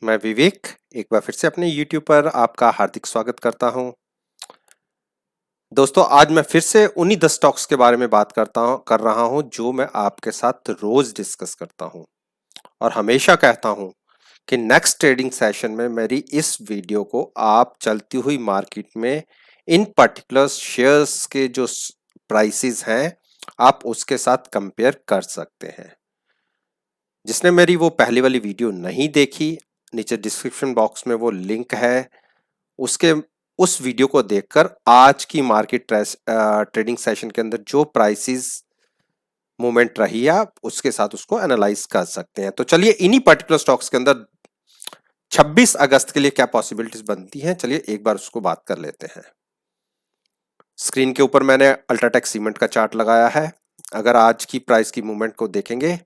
मैं विवेक एक बार फिर से अपने YouTube पर आपका हार्दिक स्वागत करता हूं। दोस्तों, आज मैं फिर से उन्हीं 10 स्टॉक्स के बारे में बात कर रहा हूं जो मैं आपके साथ रोज डिस्कस करता हूं और हमेशा कहता हूं कि नेक्स्ट ट्रेडिंग सेशन में मेरी इस वीडियो को आप चलती हुई मार्केट में इन पर्टिकुलर शेयर्स के जो प्राइसेस हैं आप उसके साथ कंपेयर कर सकते हैं। जिसने मेरी वो पहली वाली वीडियो नहीं देखी, नीचे डिस्क्रिप्शन बॉक्स में वो लिंक है, उसके उस वीडियो को देखकर आज की मार्केट ट्रेडिंग सेशन के अंदर जो प्राइसेस मूवमेंट रही है आप उसके साथ उसको एनालाइज कर सकते हैं। तो चलिए इन्हीं पर्टिकुलर स्टॉक्स के अंदर 26 अगस्त के लिए क्या पॉसिबिलिटीज बनती हैं, चलिए एक बार उसको बात कर लेते हैं। स्क्रीन के ऊपर मैंने अल्ट्राटेक सीमेंट का चार्ट लगाया है। अगर आज की प्राइस की मूवमेंट को देखेंगे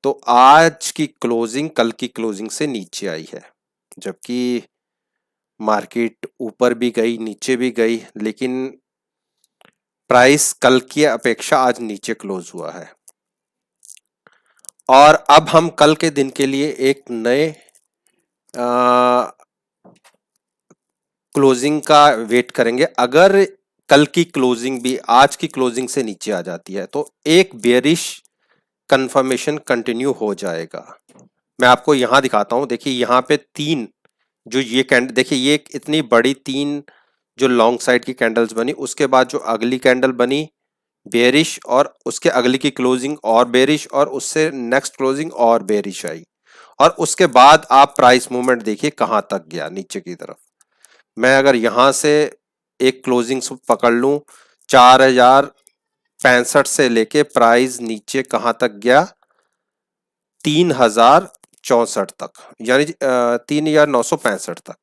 तो आज की क्लोजिंग कल की क्लोजिंग से नीचे आई है, जबकि मार्केट ऊपर भी गई नीचे भी गई, लेकिन प्राइस कल की अपेक्षा आज नीचे क्लोज हुआ है। और अब हम कल के दिन के लिए एक नए क्लोजिंग का वेट करेंगे। अगर कल की क्लोजिंग भी आज की क्लोजिंग से नीचे आ जाती है तो एक बेयरिश कंफर्मेशन कंटिन्यू हो जाएगा। मैं आपको यहां दिखाता हूं, देखिए यहां पे तीन जो ये कैंडल, देखिए ये इतनी बड़ी तीन जो लॉन्ग साइड की कैंडल्स बनी, उसके बाद जो अगली कैंडल बनी बेरिश, और उसके अगली की क्लोजिंग और बेरिश, और उससे नेक्स्ट क्लोजिंग और बेरिश आई, और उसके बाद आप प्राइस मूवमेंट देखिए कहां तक गया, नीचे की तरफ। मैं अगर यहां से एक क्लोजिंग पकड़ लूं 4065 से लेके प्राइस नीचे कहां तक गया 3064 तक, यानी 3965 तक।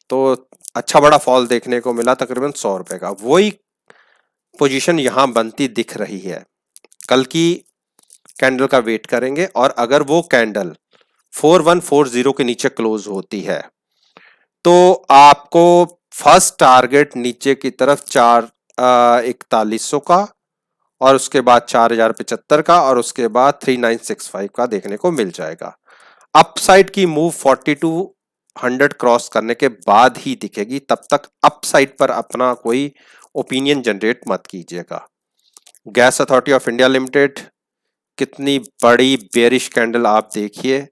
तो अच्छा बड़ा फॉल देखने को मिला, तकरीबन 100 रुपए का। वही पोजीशन यहां बनती दिख रही है। कल की कैंडल का वेट करेंगे, और अगर वो कैंडल 4140 के नीचे क्लोज होती है तो आपको फर्स्ट टारगेट नीचे की तरफ 4100 का, और उसके बाद 4075 का, और उसके बाद 3965 का देखने को मिल जाएगा। अपसाइड की मूव 4200 क्रॉस करने के बाद ही दिखेगी, तब तक अपसाइड पर अपना कोई ओपिनियन जनरेट मत कीजिएगा। Gas authority of India limited, कितनी बड़ी बेरिश कैंडल आप देखिए,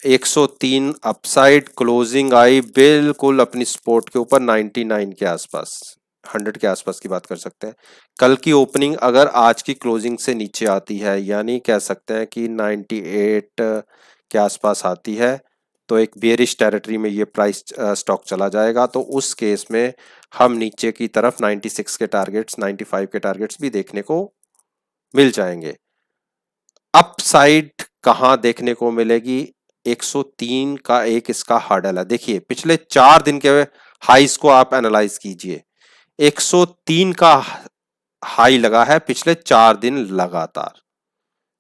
103 अपसाइड, क्लोजिंग आई बिल्कुल अपनी सपोर्ट के ऊपर 99 के आसपास, 100 के आसपास की बात कर सकते हैं। कल की ओपनिंग अगर आज की क्लोजिंग से नीचे आती है, यानी कह सकते हैं कि 98 के आसपास आती है, तो एक बेरिश टेरिटरी में ये प्राइस स्टॉक चला जाएगा। तो उस केस में हम नीचे की तरफ 96 के टारगेट्स, 95 के टारगेट्स भी देखने को मिल जाएंगे। अपसाइड कहां देखने को मिलेगी, 103 का एक इसका हर्डल है। देखिए पिछले 4 दिन के हाईज को आप एनालाइज कीजिए, 103 का हाई लगा है पिछले 4 दिन लगातार,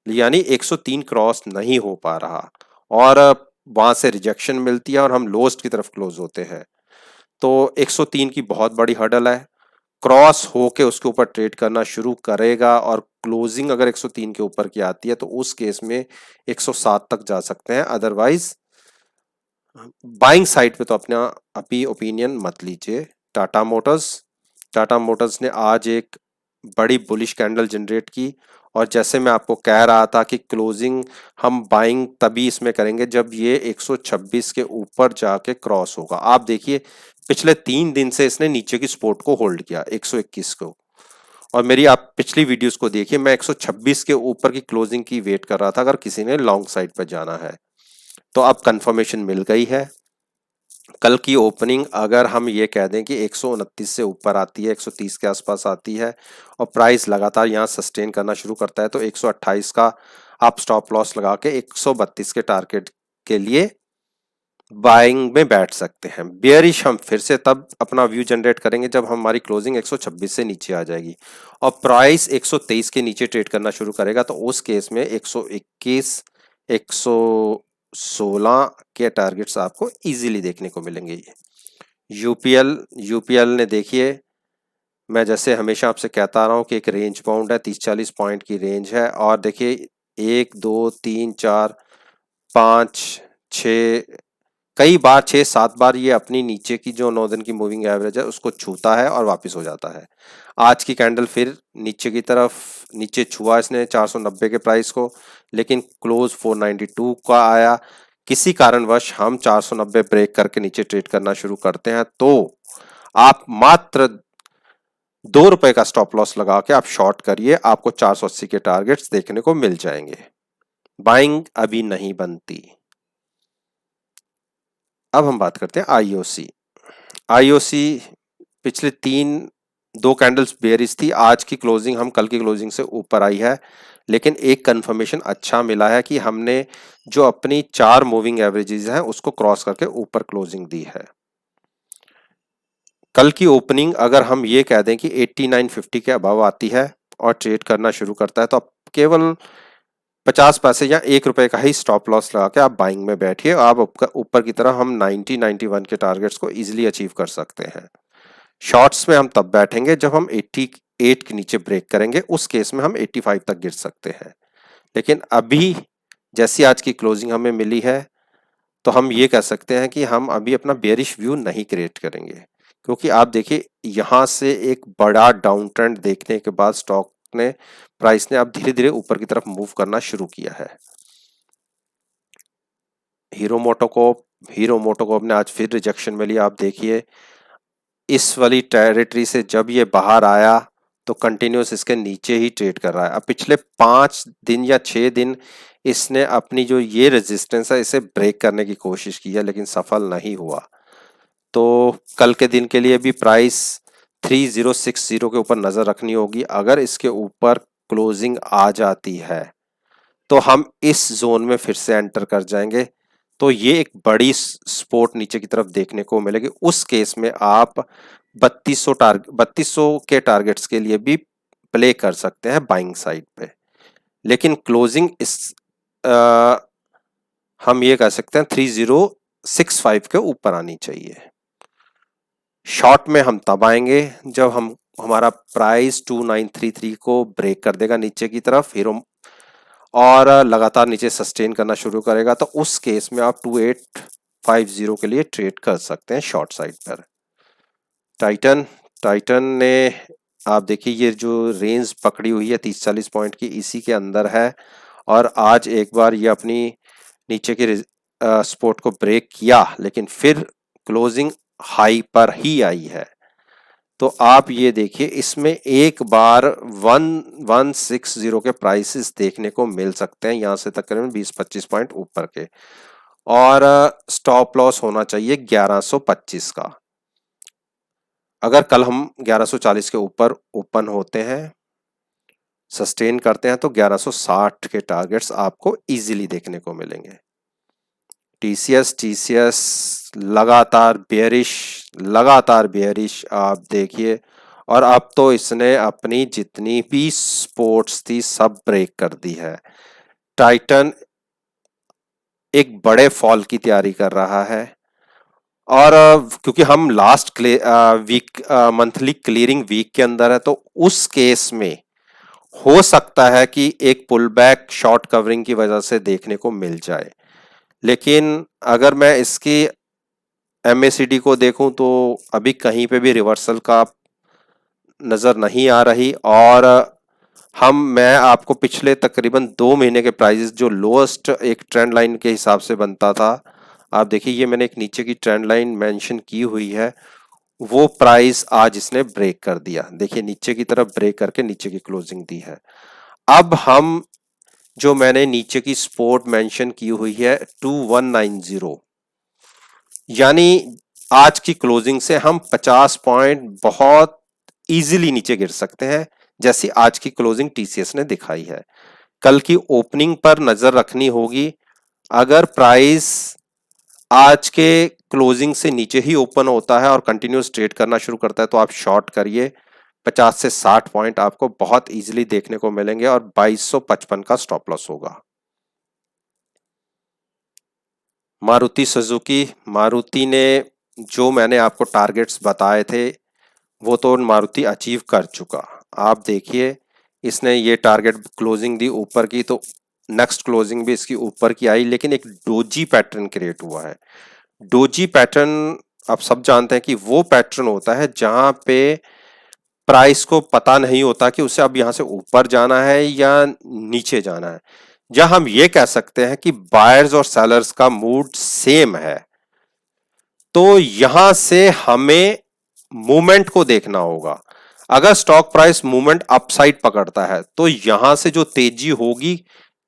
यानी 103 क्रॉस नहीं हो पा रहा, और वहां से रिजेक्शन मिलती है और हम लोस्ट की तरफ क्लोज होते हैं। तो 103 की बहुत बड़ी हर्डल है, क्रॉस होके उसके ऊपर ट्रेड करना शुरू करेगा, और क्लोजिंग अगर 103 के ऊपर की आती है तो उस केस में 107 तक जा सकते हैं। अदरवाइज बाइंग साइड पे तो अपना अभी ओपिनियन मत लीजिए। टाटा मोटर्स ने आज एक बड़ी बुलिश कैंडल जनरेट की, और जैसे मैं आपको कह रहा था कि क्लोजिंग हम बाइंग तभी इसमें करेंगे जब ये 126 के ऊपर जाके क्रॉस होगा। आप देखिए पिछले 3 दिन से इसने नीचे की सपोर्ट को होल्ड किया 121 को, और मेरी आप पिछली वीडियोस को देखिए, मैं 126 के ऊपर की क्लोजिंग की वेट कर रहा था अगर किसी ने लॉन्ग साइड पर जाना है। तो अब कंफर्मेशन मिल गई है। कल की ओपनिंग अगर हम ये कह दें कि 129 से ऊपर आती है, 130 के आसपास आती है, और प्राइस लगातार यहाँ सस्टेन करना शुरू करता है, तो 128 का आप स्टॉप लॉस लगा के 132 के टारगेट के लिए बाइंग में बैठ सकते हैं। बेयरिश हम फिर से तब अपना व्यू जनरेट करेंगे जब हमारी क्लोजिंग 126 से नीचे आ जाएगी और प्राइस 123 के नीचे ट्रेड करना शुरू करेगा, तो उस केस में 121 116 के टारगेट्स आपको इजीली देखने को मिलेंगे। यूपीएल ने देखिए, मैं जैसे हमेशा आपसे कहता रहा हूं कि एक रेंज बाउंड है, 30-40 पॉइंट की रेंज है, और देखिए 1 2 3 4 5 6 कई बार 6-7 बार ये अपनी नीचे की जो 9 दिन की मूविंग एवरेज है उसको छूता है और वापस हो जाता है। आज की कैंडल फिर नीचे की तरफ नीचे छुआ इसने 490 के प्राइस को, लेकिन क्लोज 492 का आया। किसी कारणवश हम 490 ब्रेक करके नीचे ट्रेड करना शुरू करते हैं तो आप मात्र ₹2 का स्टॉप लॉस लगा के आप शॉर्ट करिए, आपको 480 के टारगेट्स देखने को मिल जाएंगे। बाइंग अभी नहीं बनती। अब हम बात करते हैं आईओसी। आईओसी पिछले 2 कैंडल्स बेयरिश थी। आज की क्लोजिंग हम कल की क्लोजिंग से ऊपर आई है, लेकिन एक कंफर्मेशन अच्छा मिला है कि हमने जो अपनी 4 मूविंग एवरेजेस हैं उसको क्रॉस करके ऊपर क्लोजिंग दी है। कल की ओपनिंग अगर हम ये कह दें कि 89.50 के अबव आती है और ट्रेड करना शुरू करता है तो आप केवल 50 पैसे या ₹1 का ही स्टॉप लॉस लगा के आप बाइंग में बैठिए। आप ऊपर की तरह हम 90-91 के टारगेट्स को इजीली अचीव कर सकते हैं। शॉर्ट्स में हम तब बैठेंगे जब हम 88 के नीचे ब्रेक करेंगे, उस केस में हम 85 तक गिर सकते हैं। लेकिन अभी जैसी आज की क्लोजिंग हमें मिली है तो हम ये कह सकते हैं कि हम अभी अपना बेयरिश व्यू नहीं क्रिएट करेंगे, क्योंकि आप देखिए यहां से एक बड़ा डाउन ट्रेंड देखने के बाद स्टॉक ने प्राइस ने अब धीरे धीरे ऊपर की तरफ मूव करना शुरू किया है। हीरो मोटोकॉर्प ने आज फिर रिजेक्शन में लिया। आप देखिए इस वाली टेरिटरी से जब ये बाहर आया तो कंटिन्यूस इसके नीचे ही ट्रेड कर रहा है। अब पिछले 5 दिन या 6 दिन इसने अपनी जो ये रेजिस्टेंस है इसे ब्रेक करने की कोशिश की है, लेकिन सफल नहीं हुआ। तो कल के दिन के लिए भी प्राइस 3060 के ऊपर नजर रखनी होगी। अगर इसके ऊपर क्लोजिंग आ जाती है तो हम इस जोन में फिर से एंटर कर जाएंगे, तो ये एक बड़ी सपोर्ट नीचे की तरफ देखने को मिलेगी। उस केस में आप 3200 के टारगेट्स के लिए भी प्ले कर सकते हैं बाइंग साइड पे। लेकिन क्लोजिंग हम ये कह सकते हैं 3065 के ऊपर आनी चाहिए। शॉर्ट में हम तब आएंगे जब हमारा प्राइस 2933 को ब्रेक कर देगा नीचे की तरफ हीरो और लगातार नीचे सस्टेन करना शुरू करेगा, तो उस केस में आप 2850 के लिए ट्रेड कर सकते हैं शॉर्ट साइड पर। टाइटन ने आप देखिए ये जो रेंज पकड़ी हुई है 30-40 पॉइंट की, इसी के अंदर है और आज एक बार ये अपनी नीचे की सपोर्ट को ब्रेक किया, लेकिन फिर क्लोजिंग हाई पर ही आई है। तो आप ये देखिए इसमें एक बार 1160 के प्राइसेस देखने को मिल सकते हैं, यहां से तकरीबन 20-25 पॉइंट ऊपर के, और स्टॉप लॉस होना चाहिए 1125 का। अगर कल हम 1140 के ऊपर ओपन होते हैं, सस्टेन करते हैं, तो 1160 के टारगेट्स आपको इजीली देखने को मिलेंगे। टीसीएस लगातार बेयरिश आप देखिए, और अब तो इसने अपनी जितनी भी सपोर्ट्स थी सब ब्रेक कर दी है। टाइटन एक बड़े फॉल की तैयारी कर रहा है, और क्योंकि हम last week monthly clearing week के अंदर है, तो उस केस में हो सकता है कि एक पुल बैक शॉर्ट कवरिंग की वजह से देखने को मिल जाए। लेकिन अगर मैं इसकी एमएसीडी को देखूं तो अभी कहीं पे भी रिवर्सल का नजर नहीं आ रही, और मैं आपको पिछले तकरीबन 2 महीने के प्राइसेस जो लोएस्ट एक ट्रेंड लाइन के हिसाब से बनता था, आप देखिए ये मैंने एक नीचे की ट्रेंड लाइन मेंशन की हुई है, वो प्राइस आज इसने ब्रेक कर दिया। देखिए नीचे की तरफ ब्रेक करके नीचे की क्लोजिंग दी है। अब हम जो मैंने नीचे की सपोर्ट मेंशन की हुई है 2190, यानी आज की क्लोजिंग से हम 50 पॉइंट बहुत इजीली नीचे गिर सकते हैं, जैसी आज की क्लोजिंग टीसीएस ने दिखाई है। कल की ओपनिंग पर नजर रखनी होगी। अगर प्राइस आज के क्लोजिंग से नीचे ही ओपन होता है और कंटिन्यूस ट्रेड करना शुरू करता है तो आप शॉर्ट करिए। 50 से 60 पॉइंट आपको बहुत इजीली देखने को मिलेंगे और 2255 का स्टॉप लॉस होगा। मारुति ने जो मैंने आपको टारगेट्स बताए थे वो तो मारुति अचीव कर चुका। आप देखिए इसने ये टारगेट क्लोजिंग दी ऊपर की, तो नेक्स्ट क्लोजिंग भी इसकी ऊपर की आई, लेकिन एक डोजी पैटर्न क्रिएट हुआ है। डोजी पैटर्न आप सब जानते हैं कि वो पैटर्न होता है जहां पे प्राइस को पता नहीं होता कि उसे अब यहां से ऊपर जाना है या नीचे जाना है। जहां हम ये कह सकते हैं कि बायर्स और सेलर्स का मूड सेम है। तो यहां से हमें मूवमेंट को देखना होगा। अगर स्टॉक प्राइस मूवमेंट अपसाइड पकड़ता है तो यहां से जो तेजी होगी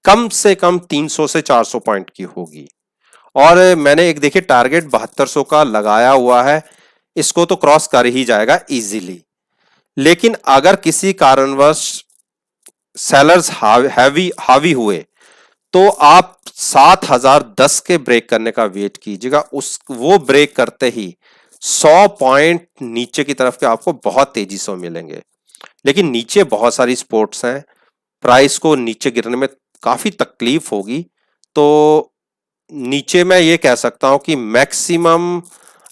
कम से कम 300 से 400 पॉइंट की होगी। और मैंने एक देखिए टारगेट 7200 का लगाया हुआ है, इसको तो क्रॉस कर ही जाएगा इजीली। लेकिन अगर किसी कारणवश सेलर्स हावी हावी हुए तो आप 7010 के ब्रेक करने का वेट कीजिएगा। उस वो ब्रेक करते ही 100 पॉइंट नीचे की तरफ के आपको बहुत तेजी से मिलेंगे। लेकिन नीचे बहुत सारी स्पोर्ट्स हैं, प्राइस को नीचे गिरने में काफी तकलीफ होगी। तो नीचे मैं ये कह सकता हूं कि मैक्सिमम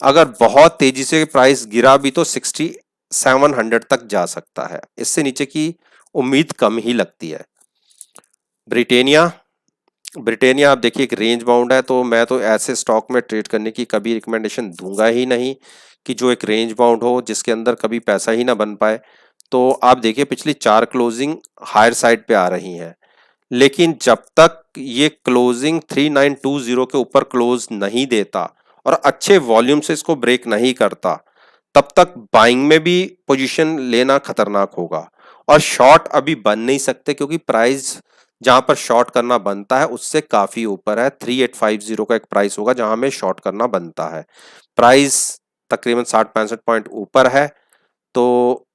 अगर बहुत तेजी से प्राइस गिरा भी तो 6700 तक जा सकता है, इससे नीचे की उम्मीद कम ही लगती है। ब्रिटेनिया ब्रिटेनिया आप देखिए एक रेंज बाउंड है, तो मैं तो ऐसे स्टॉक में ट्रेड करने की कभी रिकमेंडेशन दूंगा ही नहीं कि जो एक रेंज बाउंड हो जिसके अंदर कभी पैसा ही ना बन पाए। तो आप देखिए पिछली 4 क्लोजिंग हायर साइड पे आ रही हैं, लेकिन जब तक ये क्लोजिंग 3920 के ऊपर क्लोज नहीं देता और अच्छे वॉल्यूम से इसको ब्रेक नहीं करता, तब तक बाइंग में भी पोजीशन लेना खतरनाक होगा। और शॉर्ट अभी बन नहीं सकते क्योंकि प्राइस जहां पर शॉर्ट करना बनता है उससे काफी ऊपर है। 3850 का एक प्राइस होगा जहां में शॉर्ट करना बनता है। प्राइस तकरीबन 60-65 पॉइंट ऊपर है। तो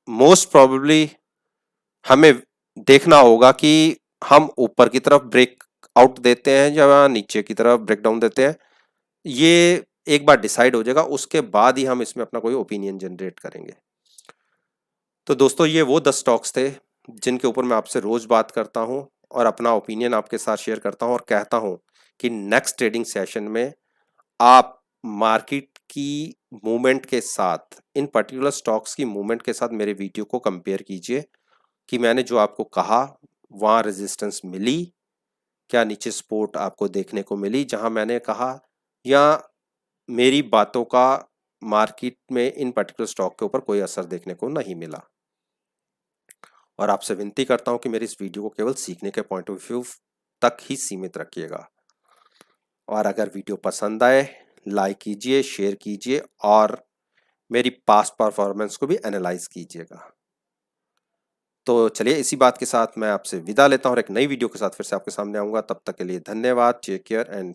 मोस्ट प्रोबेबली हमें देखना होगा कि हम ऊपर की तरफ ब्रेक आउट देते हैं या नीचे की तरफ ब्रेक डाउन देते हैं। ये एक बार डिसाइड हो जाएगा, उसके बाद ही हम इसमें अपना कोई ओपिनियन जनरेट करेंगे। तो दोस्तों ये वो 10 स्टॉक्स थे जिनके ऊपर मैं आपसे रोज बात करता हूं और अपना ओपिनियन आपके साथ शेयर करता हूं और कहता हूं कि नेक्स्ट ट्रेडिंग सेशन में आप मार्केट की मूवमेंट के साथ, इन पर्टिकुलर स्टॉक्स की मूवमेंट के साथ मेरे वीडियो को कंपेयर कीजिए कि मैंने जो आपको कहा वहां रेजिस्टेंस मिली, क्या नीचे सपोर्ट आपको देखने को मिली जहां मैंने कहा, या मेरी बातों का मार्केट में इन पर्टिकुलर स्टॉक के ऊपर कोई असर देखने को नहीं मिला। और आपसे विनती करता हूं कि मेरी इस वीडियो को केवल सीखने के पॉइंट ऑफ व्यू तक ही सीमित रखिएगा। और अगर वीडियो पसंद आए लाइक कीजिए, शेयर कीजिए और मेरी पास्ट परफॉर्मेंस को भी एनालाइज कीजिएगा। तो चलिए इसी बात के साथ मैं आपसे विदा लेता हूं और एक नई वीडियो के साथ फिर से आपके सामने आऊंगा। तब तक के लिए धन्यवाद। Take care and